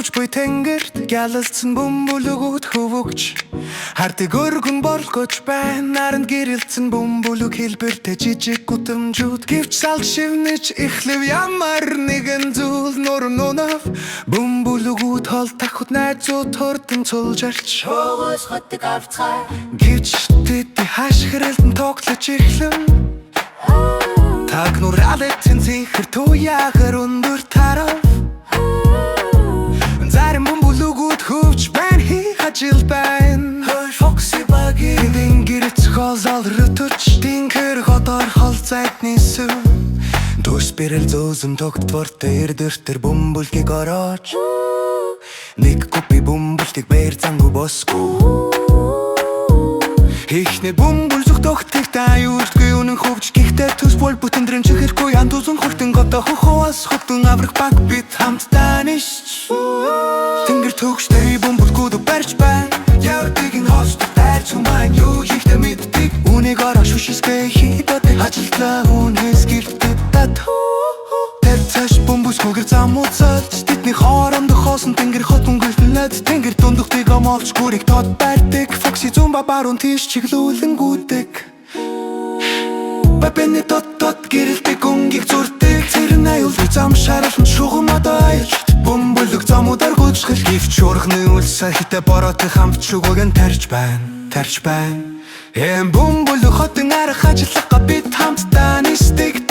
хөвч буй тэнгэрт гялалцсан бөмбөлөгүүд хөвөгч хардыг өргөн болгож байна наранд гэрэлцэн бөмбөлөг хэлбэртэй жижиг гудамжууд гэвч салж шивнэж эхлэв ямар нэгэн зүйл нурам нунав бөмбөлөгүүд хол тахад найзууд хурдан цулжарч Хогос хотыг авцгаа гэвч тэд хашгиралдан тоглож эхлэв таг нуралэцэн зихэр туяахар өндөр тарав зарим бөмбөлөгүүд хөвч байна хий хажил байна хой фокси баги гэрэтс хозал рөтөч тинхэр хотор хол зайдны сүв Төс бэрэл зөөзөн тогтвортой эрдэртэр бөмбөлгийг ороож нэг купи бөмбөлтийг бээр зангу босгүй Ихний бөмбөл зүгтөгтийг таюурдгүй үнэн хөвч гихтээ төс бол бүтэндрэн чихэргүй ян тузун хуртын гота хохоос хотын аврах баг бит хамтдаа ниш Тэнгэр төгштэй бөмбөлгүүд барьж байна Явдгийн хост дайрч humaan юу хийхдээ мэддэг Үнийг ороо шүшисгээ хийдод ажилтлаа үнээс гэртээ дат Тэр цааш бөмбөс хөгөр зам уцалж Тэдний хооронд хоосон тэнгэр хот өнгөлнөд Тэнгэр дундухтыг омолч гүрийг тод барьдаг Фокси зумба баруун тийш чиглүүлэнгүүдэг Бабэний тот гэрэлдэг өнгийг зүрдэг Цэрэн аюулыг зам шаралн шугам одоо аялж Бөмбөлөг замуудаар гүйцхэл Гэвч урганы үлсэ хитэ бороотой хамт шугууг тарж байна Эм бөмбөлөг хотын арах ажиллагаа бид хамтдаа нисдэг